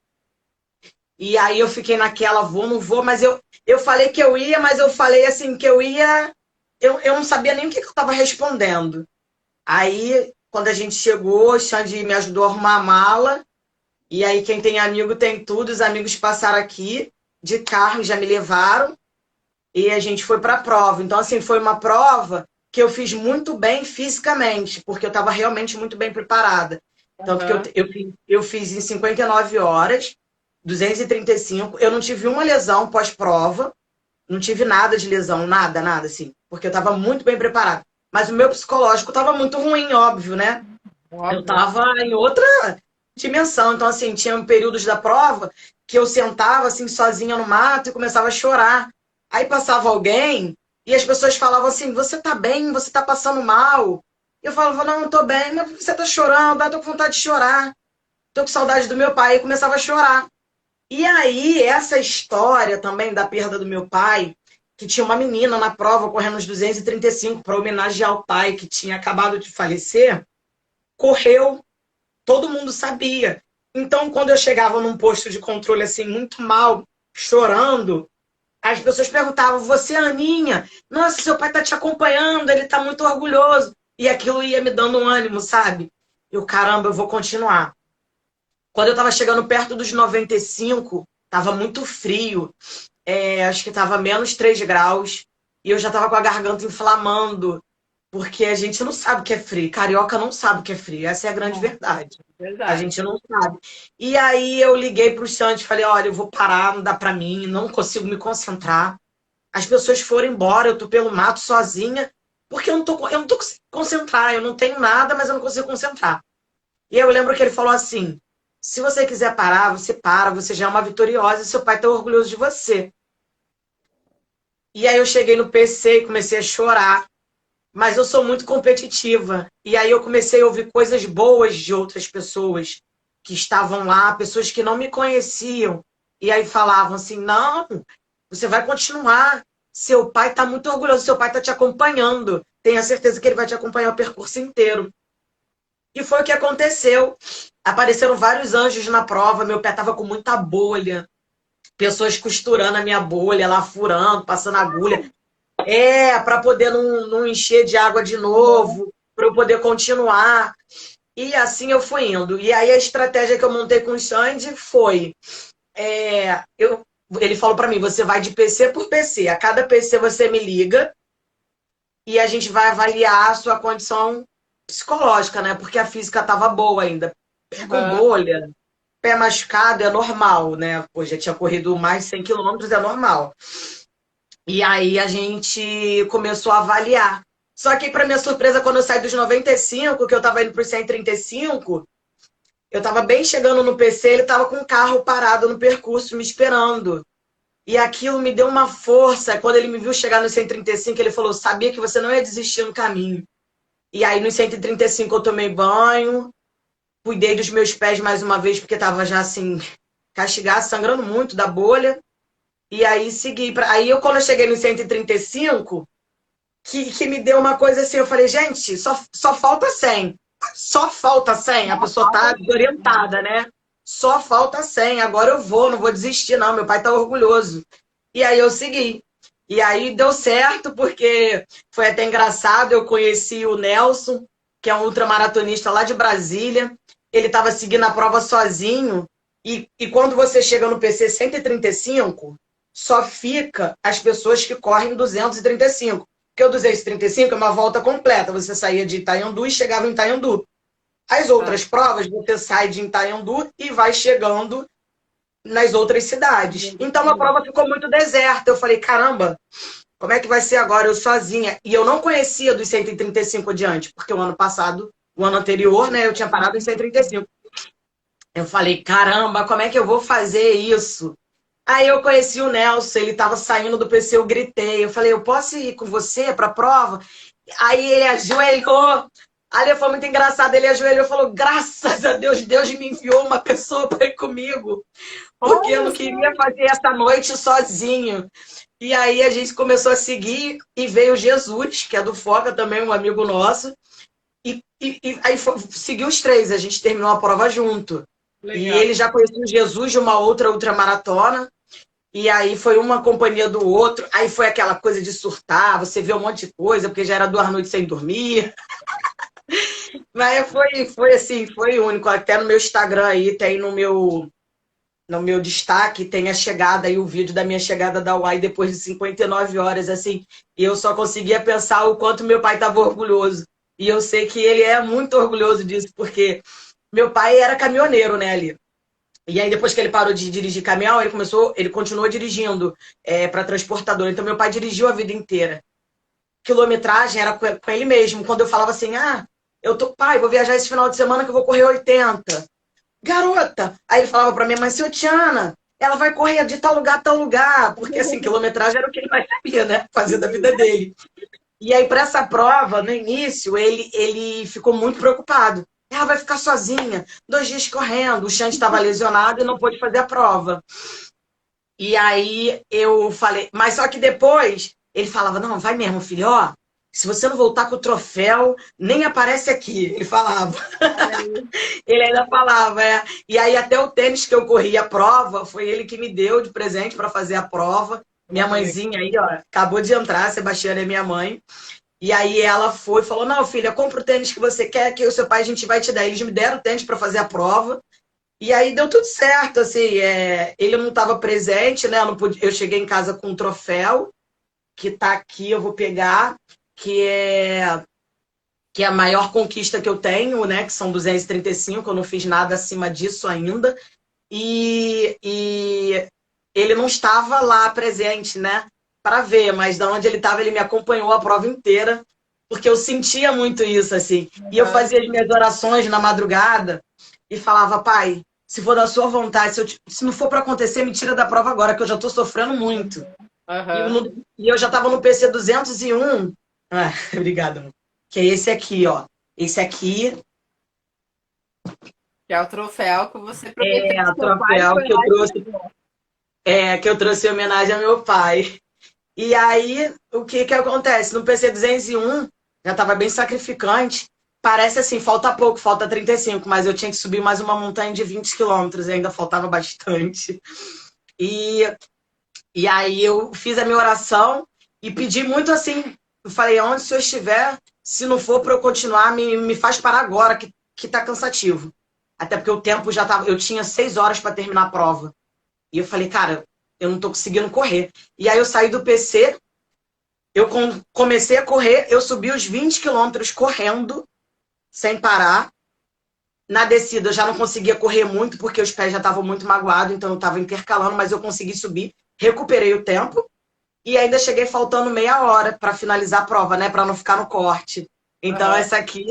E aí eu fiquei naquela, vou, não vou, mas eu falei que eu ia, mas eu falei assim que eu ia, eu não sabia nem o que eu estava respondendo. Aí, quando a gente chegou, o Xande me ajudou a arrumar a mala, e aí, quem tem amigo tem tudo. Os amigos passaram aqui de carro, já me levaram e a gente foi para a prova. Então, assim, foi uma prova que eu fiz muito bem fisicamente, porque eu estava realmente muito bem preparada. Tanto que Aham. eu fiz em 59 horas, 235. Eu não tive uma lesão pós-prova, não tive nada de lesão, nada, nada, assim, porque eu estava muito bem preparada. Mas o meu psicológico estava muito ruim, óbvio, né? Eu Óbvio. estava em outra dimensão. Então, assim, tinha períodos da prova que eu sentava, assim, sozinha no mato e começava a chorar. Aí passava alguém e as pessoas falavam assim, você tá bem? Você tá passando mal? E eu falava, não, não tô bem. Mas por que você tá chorando? Ah, tô com vontade de chorar. Tô com saudade do meu pai. E começava a chorar. E aí, essa história também da perda do meu pai, que tinha uma menina na prova correndo os 235 para homenagear o pai que tinha acabado de falecer, correu, todo mundo sabia. Então, quando eu chegava num posto de controle assim, muito mal, chorando, as pessoas perguntavam: Você é a Aninha? Nossa, seu pai tá te acompanhando, ele tá muito orgulhoso. E aquilo ia me dando um ânimo, sabe? Eu, caramba, eu vou continuar. Quando eu tava chegando perto dos 95, tava muito frio, acho que tava -3 graus, e eu já tava com a garganta inflamando, porque a gente não sabe o que é frio. Carioca não sabe o que é frio, essa é a grande verdade. A Verdade. gente não sabe. E aí eu liguei para o Xande e falei, olha, eu vou parar, não dá para mim, não consigo me concentrar. As pessoas foram embora, eu tô pelo mato sozinha, porque eu não tô conseguindo concentrar, eu não tenho nada, mas eu não consigo concentrar. E eu lembro que ele falou assim, se você quiser parar, você para, você já é uma vitoriosa e seu pai tá orgulhoso de você. E aí eu cheguei no PC e comecei a chorar, mas eu sou muito competitiva. E aí eu comecei a ouvir coisas boas de outras pessoas que estavam lá, pessoas que não me conheciam. E aí falavam assim: não, você vai continuar. Seu pai está muito orgulhoso, seu pai está te acompanhando. Tenha certeza que ele vai te acompanhar o percurso inteiro. E foi o que aconteceu. Apareceram vários anjos na prova, meu pé estava com muita bolha, pessoas costurando a minha bolha, lá furando, passando agulha. Para poder não encher de água de novo, para eu poder continuar. E assim eu fui indo. E aí a estratégia que eu montei com o Xande foi... ele falou para mim, você vai de PC por PC. A cada PC você me liga e a gente vai avaliar a sua condição psicológica, né? Porque a física estava boa ainda. Pé com Aham. bolha, pé machucado é normal, né? Pô, já tinha corrido mais de 100 quilômetros, é normal. E aí a gente começou a avaliar. Só que, para minha surpresa, quando eu saí dos 95, que eu estava indo para os 135, eu estava bem chegando no PC, ele estava com o carro parado no percurso me esperando. E aquilo me deu uma força. Quando ele me viu chegar no 135, ele falou, sabia que você não ia desistir no caminho. E aí, no 135, eu tomei banho, cuidei dos meus pés mais uma vez, porque tava já assim, castigado, sangrando muito da bolha. E aí, segui. Aí, quando eu cheguei no 135, que me deu uma coisa assim, eu falei, gente, só falta 100. Só falta 100. A pessoa tá desorientada, né? Só falta 100. Agora eu vou, não vou desistir, não. Meu pai tá orgulhoso. E aí eu segui. E aí deu certo, porque foi até engraçado. Eu conheci o Nelson, que é um ultramaratonista lá de Brasília. Ele estava seguindo a prova sozinho. E quando você chega no PC 135, só fica as pessoas que correm 235. Porque o 235 é uma volta completa. Você saía de Itanhandu e chegava em Itanhandu. As outras provas, você sai de Itanhandu e vai chegando nas outras cidades. Então a prova ficou muito deserta. Eu falei, caramba, como é que vai ser agora eu sozinha? E eu não conhecia dos 135 adiante, porque o ano passado, o ano anterior, né, eu tinha parado em 135. Eu falei, caramba, como é que eu vou fazer isso? Aí eu conheci o Nelson, ele estava saindo do PC, eu gritei. Eu falei, eu posso ir com você para a prova? Aí ele ajoelhou. Ali foi muito engraçado, ele ajoelhou e falou, graças a Deus, Deus me enviou uma pessoa para ir comigo. Porque eu não queria fazer essa noite sozinho. E aí a gente começou a seguir e veio Jesus, que é do Foca também, um amigo nosso. E aí seguiu os três, a gente terminou a prova junto. Legal. E ele já conhecia Jesus de uma outra ultramaratona. E aí foi uma companhia do outro. Aí foi aquela coisa de surtar, você vê um monte de coisa, porque já era 2 noites sem dormir. Mas foi assim, foi único. Até no meu Instagram aí, tem no meu destaque, tem a chegada aí, o vídeo da minha chegada da UAI depois de 59 horas, assim. E eu só conseguia pensar o quanto meu pai estava orgulhoso. E eu sei que ele é muito orgulhoso disso, porque meu pai era caminhoneiro, né, ali. E aí, depois que ele parou de dirigir caminhão, ele continuou dirigindo para transportadora. Então, meu pai dirigiu a vida inteira. Quilometragem era com ele mesmo. Quando eu falava assim, pai, vou viajar esse final de semana que eu vou correr 80. Garota! Aí ele falava para mim, mas seu Tiana, ela vai correr de tal lugar a tal lugar. Porque, assim, quilometragem era o que ele mais sabia, né? Fazer da vida dele. E aí, para essa prova, no início, ele ficou muito preocupado. Ela vai ficar sozinha, 2 dias correndo. O Xande estava lesionado e não pôde fazer a prova. E aí eu falei, mas só que depois ele falava, não, vai mesmo, filho, ó, se você não voltar com o troféu, nem aparece aqui. Ele falava. Ele ainda falava, E aí até o tênis que eu corri a prova, foi ele que me deu de presente para fazer a prova. Minha mãezinha aí, ó, acabou de entrar, a Sebastiana é minha mãe. E aí ela foi e falou, não, filha, compra o tênis que você quer, que o seu pai a gente vai te dar. Eles me deram o tênis para fazer a prova. E aí deu tudo certo, assim, ele não estava presente, né? Eu cheguei em casa com um troféu, que tá aqui, eu vou pegar, que é a maior conquista que eu tenho, né? Que são 235, eu não fiz nada acima disso ainda. E ele não estava lá presente, né? Para ver, mas da onde ele estava, ele me acompanhou a prova inteira, porque eu sentia muito isso, assim. E eu fazia as minhas orações na madrugada e falava, pai, se for da sua vontade, se não for para acontecer, me tira da prova agora, que eu já estou sofrendo muito. Uhum. E eu já estava no PC 201. Obrigada. Que é esse aqui, ó. Esse aqui. Que é o troféu que você prometeu. O troféu que eu trouxe. Que eu trouxe em homenagem ao meu pai. E aí, o que acontece? No PC 201, já estava bem sacrificante. Parece assim, falta pouco, falta 35, mas eu tinha que subir mais uma montanha de 20 quilômetros, e ainda faltava bastante. E aí eu fiz a minha oração e pedi muito assim, eu falei, onde o senhor estiver, se não for para eu continuar, me faz parar agora, que tá cansativo. Até porque o tempo já tava, eu tinha 6 horas para terminar a prova. E eu falei, cara, eu não tô conseguindo correr. E aí eu saí do PC, eu comecei a correr, eu subi os 20 quilômetros correndo, sem parar. Na descida eu já não conseguia correr muito, porque os pés já estavam muito magoados, então eu estava intercalando, mas eu consegui subir, recuperei o tempo, e ainda cheguei faltando meia hora para finalizar a prova, né, para não ficar no corte. Então essa aqui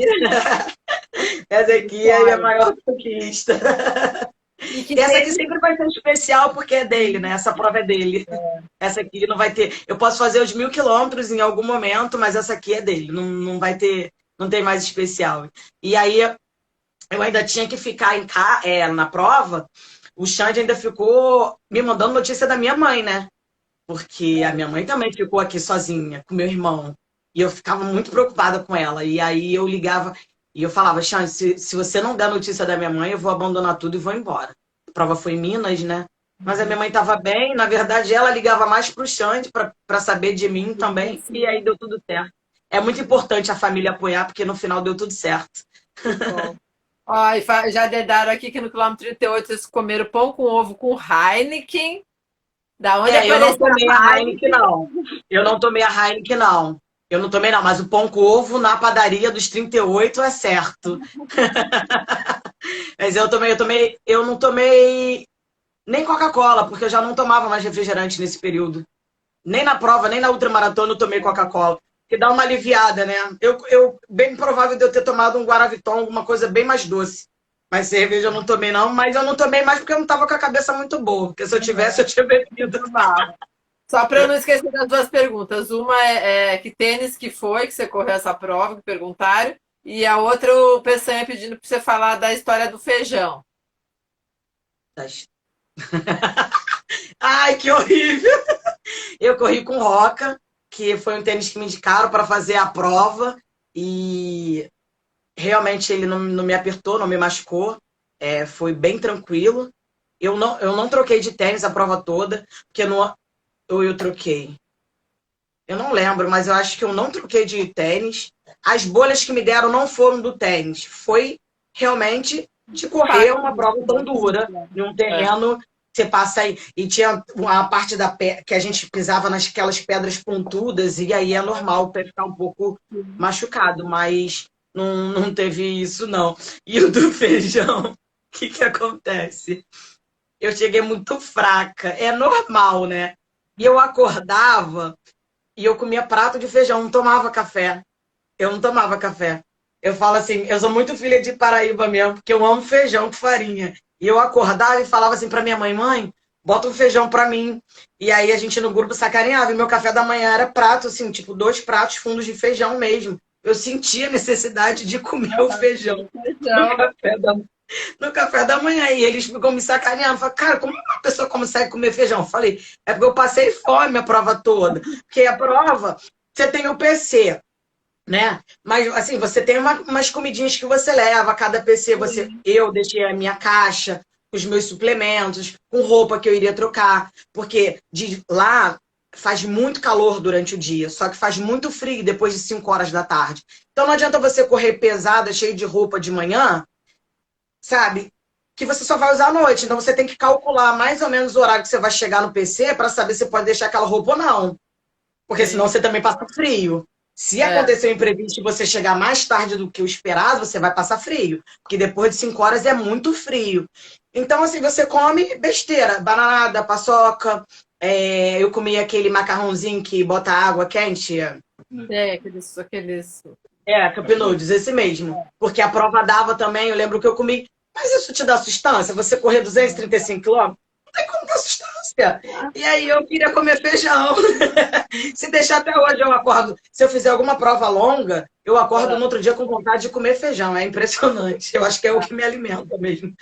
é a minha maior conquista. E que E essa aqui tênis... sempre vai ser especial porque é dele, né? Essa prova é dele. Essa aqui não vai ter. Eu posso fazer os 1.000 quilômetros em algum momento, mas essa aqui é dele. Não, não vai ter. Não tem mais especial. E aí eu ainda tinha que ficar na prova. O Xande ainda ficou me mandando notícia da minha mãe, né? Porque a minha mãe também ficou aqui sozinha com meu irmão. E eu ficava muito preocupada com ela. E aí eu ligava e eu falava, Xande, se você não der notícia da minha mãe, eu vou abandonar tudo e vou embora. A prova foi em Minas, né? Mas a minha mãe estava bem. Na verdade, ela ligava mais para o Xande para saber de mim também. E aí deu tudo certo. É muito importante a família apoiar, porque no final deu tudo certo. Que bom. Ó, e já dedaram aqui que no quilômetro 38 vocês comeram pão com ovo com Heineken. Da onde Eu não apareceu tomei a a Heineken, Heineken? não. Eu não tomei a Heineken, não. Eu não tomei, não. Mas o pão com ovo na padaria dos 38 é certo. Mas eu não tomei nem Coca-Cola, porque eu já não tomava mais refrigerante nesse período. Nem na prova, nem na ultramaratona eu tomei Coca-Cola. Que dá uma aliviada, né? Bem provável de eu ter tomado um Guaraviton, alguma coisa bem mais doce. Mas cerveja eu não tomei, não. Mas eu não tomei mais porque eu não tava com a cabeça muito boa. Porque se eu tivesse, eu tinha bebido. Só para eu não esquecer das duas perguntas. Uma é que tênis que foi que você correu essa prova, que perguntaram. E a outra o Peçanha pedindo para você falar da história do feijão. Ai, que horrível! Eu corri com Roca, que foi um tênis que me indicaram para fazer a prova. E realmente ele não me apertou, não me machucou. Foi bem tranquilo. Eu não troquei de tênis a prova toda, porque não, ou eu troquei. Eu não lembro, mas eu acho que eu não troquei de tênis. As bolhas que me deram não foram do tênis. Foi realmente de correr uma prova tão dura, em um terreno. Você passa aí. E tinha uma parte da pé que a gente pisava naquelas pedras pontudas, e aí é normal o pé ficar um pouco machucado, mas não teve isso, não. E o do feijão, o que acontece? Eu cheguei muito fraca. É normal, né? E eu acordava. E eu comia prato de feijão, não tomava café. Eu não tomava café. Eu falo assim, eu sou muito filha de Paraíba mesmo, porque eu amo feijão com farinha. E eu acordava e falava assim pra minha mãe, mãe, bota um feijão pra mim. E aí a gente no grupo sacaneava, e meu café da manhã era prato, assim, tipo 2 pratos fundos de feijão mesmo. Eu sentia a necessidade de comer o feijão no café da manhã. E eles ficam me sacaneando. Falaram, cara, como uma pessoa consegue comer feijão? Eu falei, é porque eu passei fome a prova toda. Porque a prova, você tem o PC, né? Mas, assim, você tem umas comidinhas que você leva. Cada PC, eu deixei a minha caixa, os meus suplementos, com roupa que eu iria trocar. Porque de lá faz muito calor durante o dia, só que faz muito frio depois de 5 horas da tarde. Então não adianta você correr pesada, cheio de roupa de manhã, sabe? Que você só vai usar à noite. Então você tem que calcular mais ou menos o horário que você vai chegar no PC para saber se pode deixar aquela roupa ou não. Porque senão você também passa frio. Se acontecer um imprevisto e você chegar mais tarde do que o esperado, você vai passar frio. Porque depois de 5 horas é muito frio. Então, assim, você come besteira. Bananada, paçoca. Eu comi aquele macarrãozinho que bota água quente. Aqueles... Cup Noodles, esse mesmo. Porque a prova dava também, eu lembro que eu comi. Mas isso te dá sustância? Você correr 235 quilômetros? Não tem como dar sustância. E aí eu queria comer feijão. Se deixar até hoje eu acordo. Se eu fizer alguma prova longa, eu acordo no outro dia com vontade de comer feijão. É impressionante. Eu acho que é o que me alimenta mesmo.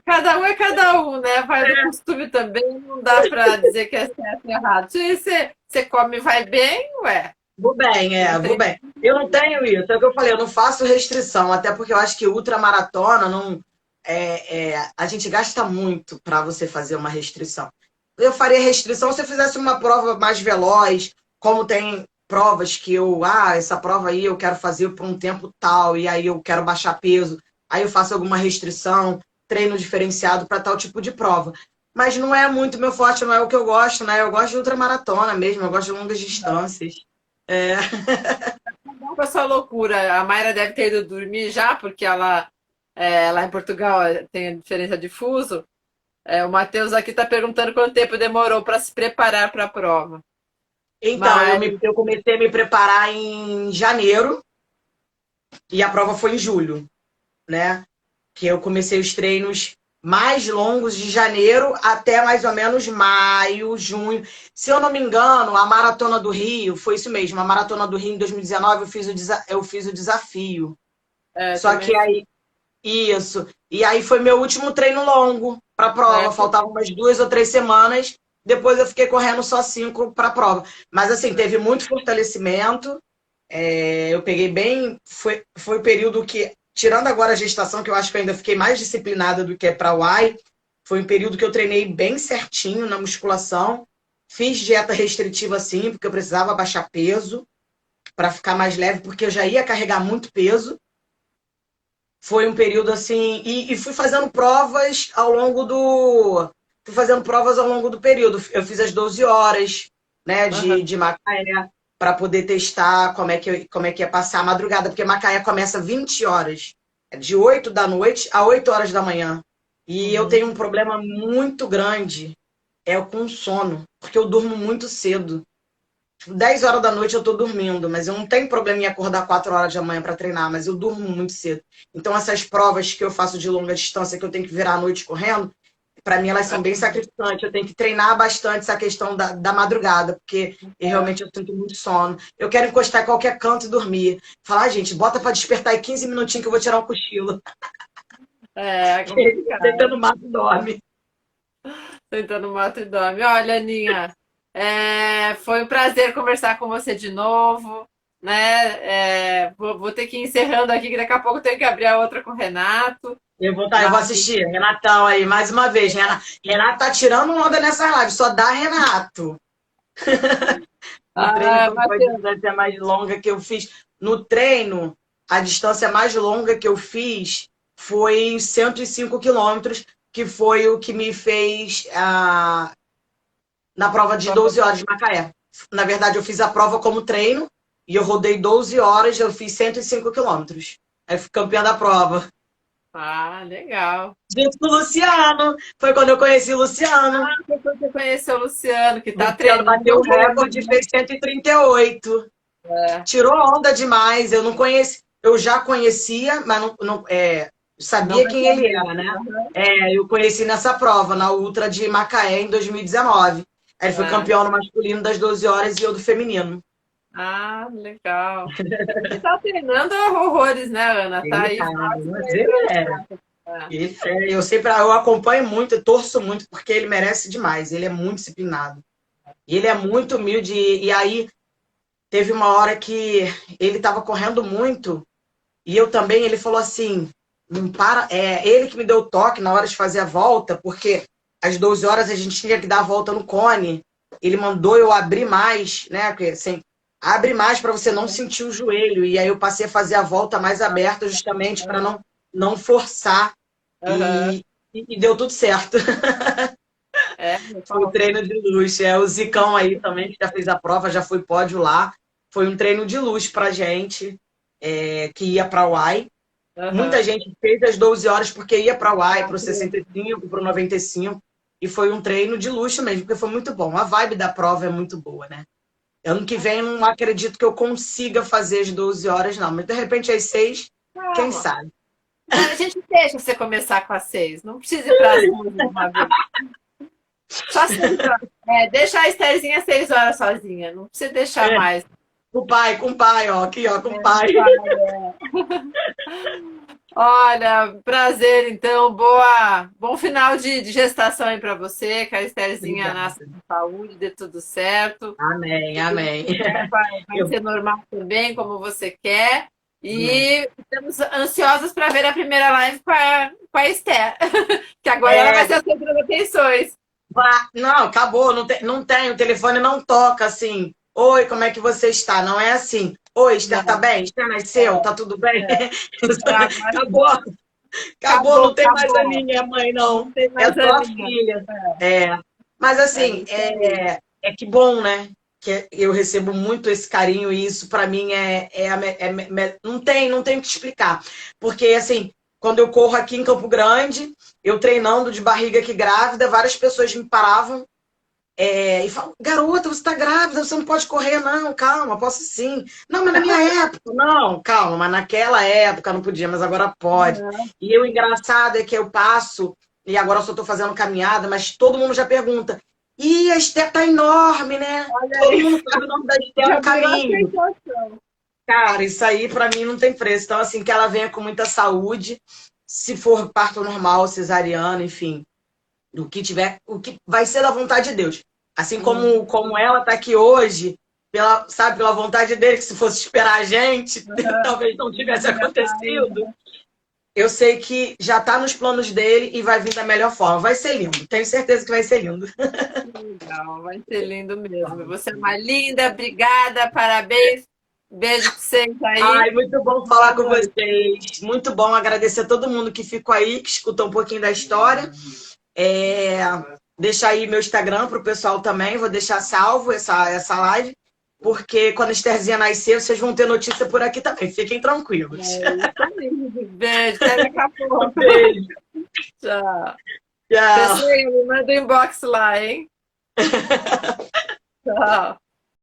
Cada um é cada um, né? Vai do costume também, não dá para dizer que é certo e errado. Se você come e vai bem, ué. Vou bem, vou bem. Eu não tenho isso, é o que eu falei, eu não faço restrição, até porque eu acho que ultramaratona não. A gente gasta muito para você fazer uma restrição. Eu faria restrição se eu fizesse uma prova mais veloz, como tem provas que essa prova aí eu quero fazer por um tempo tal, e aí eu quero baixar peso, aí eu faço alguma restrição, treino diferenciado para tal tipo de prova. Mas não é muito meu forte, não é o que eu gosto, né? Eu gosto de ultramaratona mesmo, eu gosto de longas distâncias. Com essa loucura, a Mayra deve ter ido dormir já, porque ela lá em Portugal tem a diferença de fuso. O Matheus aqui está perguntando quanto tempo demorou para se preparar para a prova. Então, eu comecei a me preparar em janeiro e a prova foi em julho, né? que eu comecei os treinos mais longos de janeiro até mais ou menos maio, junho. Se eu não me engano, a Maratona do Rio, foi isso mesmo, a Maratona do Rio em 2019 eu fiz o desafio. Só que também. aí, isso. E aí foi meu último treino longo para a prova. Faltavam umas 2 ou 3 semanas. Depois eu fiquei correndo só 5 para a prova. Mas assim, teve muito fortalecimento. Eu peguei bem. Foi o período que, tirando agora a gestação, que eu acho que eu ainda fiquei mais disciplinada do que para o Y, foi um período que eu treinei bem certinho na musculação. Fiz dieta restritiva sim, porque eu precisava baixar peso para ficar mais leve, porque eu já ia carregar muito peso. Foi um período assim, e fui fazendo provas ao longo do. Fui fazendo provas ao longo do período. Eu fiz as 12 horas, né, de Macaé, para poder testar como é que ia passar a madrugada, porque Macaé começa 20 horas, de 8 da noite a 8 horas da manhã. E eu tenho um problema muito grande, com sono, porque eu durmo muito cedo. 10 horas da noite eu tô dormindo, mas eu não tenho problema em acordar 4 horas da manhã para treinar, mas eu durmo muito cedo. Então, essas provas que eu faço de longa distância, que eu tenho que virar a noite correndo, para mim elas são bem sacrificantes. Eu tenho que treinar bastante essa questão da madrugada, porque realmente eu sinto muito sono. Eu quero encostar em qualquer canto e dormir. Falar, gente, bota para despertar aí 15 minutinhos que eu vou tirar um cochilo. É complicado. Deitando no mato, dorme. Tentando mato e dorme. Olha, Aninha, foi um prazer conversar com você de novo, né? Vou ter que ir encerrando aqui, que daqui a pouco eu tenho que abrir a outra com o Renato. Eu vou assistir. Renatão aí, mais uma vez. Renato tá tirando onda nessa live, só dá Renato. No treino foi a distância mais longa que eu fiz. No treino, a distância mais longa que eu fiz foi 105 quilômetros, que foi o que me fez na prova de 12 horas de Macaé. Na verdade, eu fiz a prova como treino e eu rodei 12 horas, eu fiz 105 quilômetros. Aí fui campeã da prova. Ah, legal. Junto com o Luciano. Foi quando eu conheci o Luciano. Foi quando você conheceu o Luciano, que tá Luciano treinando. bateu o recorde, fez 138. Tirou onda demais. Eu não conheci, eu já conhecia, mas não sabia quem ele era, né? Eu conheci nessa prova, na Ultra de Macaé, em 2019. Aí ele foi campeão no masculino das 12 horas e eu do feminino. Ah, legal. Ele tá treinando horrores, né, Ana? Tá aí. Eu acompanho muito, eu torço muito, porque ele merece demais. Ele é muito disciplinado. Ele é muito humilde. E aí, teve uma hora que ele estava correndo muito, e eu também, ele falou assim, não para, ele que me deu o toque na hora de fazer a volta, porque às 12 horas a gente tinha que dar a volta no cone. Ele mandou eu abrir mais, né? Assim, abre mais para você não sentir o joelho. E aí eu passei a fazer a volta mais aberta, justamente para não forçar. E deu tudo certo. Foi um treino de luxo. O Zicão aí também, que já fez a prova, já foi pódio lá. Foi um treino de luxo pra gente, que ia para o Y. Muita gente fez as 12 horas porque ia para o Y, para o 65, para o 95. E foi um treino de luxo mesmo, porque foi muito bom. A vibe da prova é muito boa, né? Ano que vem, não acredito que eu consiga fazer as 12 horas, não. Mas, de repente, às 6, quem sabe? A gente deixa você começar com as 6. Não precisa ir para as 12 de uma vez. Só 6 horas. Deixa a Estherzinha 6 horas sozinha. Não precisa deixar mais. Com o pai, ó. Aqui, ó, com o pai. Olha, prazer, então. Bom final de gestação aí para você. Que a Estherzinha nasça com saúde, dê tudo certo. Amém, amém. Vai ser normal também, como você quer. E estamos ansiosas para ver a primeira live com a Esther. Que agora ela vai ser a centro das atenções. Não, acabou. Não tem, o telefone não toca assim. Oi, como é que você está? Não é assim. Oi, Esther, tá bem? Esther nasceu? Tá tudo bem? Acabou, não tem mais a minha mãe, não. É só a filha. Mas assim, que bom, né? Que eu recebo muito esse carinho e isso para mim não tem o que explicar. Porque assim, quando eu corro aqui em Campo Grande, eu treinando de barriga aqui grávida, várias pessoas me paravam E falo, garota, você tá grávida, você não pode correr, não, calma, posso sim. Não, mas na minha época, não, calma, mas naquela época não podia, mas agora pode. E o engraçado é que eu passo, e agora eu só tô fazendo caminhada, mas todo mundo já pergunta, e a Esté tá enorme, né? Olha Todo aí, mundo sabe o nome da Esté já no virou a caminho. sensação. Cara, isso aí pra mim não tem preço. Então, assim, que ela venha com muita saúde, se for parto normal, cesariana, enfim, o que tiver, o que vai ser da vontade de Deus. Assim como ela tá aqui hoje, pela vontade dele, que se fosse esperar a gente, talvez não tivesse acontecido. Eu sei que já tá nos planos dele e vai vir da melhor forma. Vai ser lindo, tenho certeza que vai ser lindo. Legal, vai ser lindo mesmo. Você é uma linda, obrigada, parabéns. Beijo pra vocês aí. Ai, muito bom falar com vocês. Muito bom agradecer a todo mundo que ficou aí, que escutou um pouquinho da história. Deixar aí meu Instagram para o pessoal também. Vou deixar salvo essa live, porque quando a Estherzinha nascer, vocês vão ter notícia por aqui também. Fiquem tranquilos. Beijo, até daqui a pouco. Beijo. Tchau. Tchau. Pessoal, me manda o inbox lá, hein? Tchau.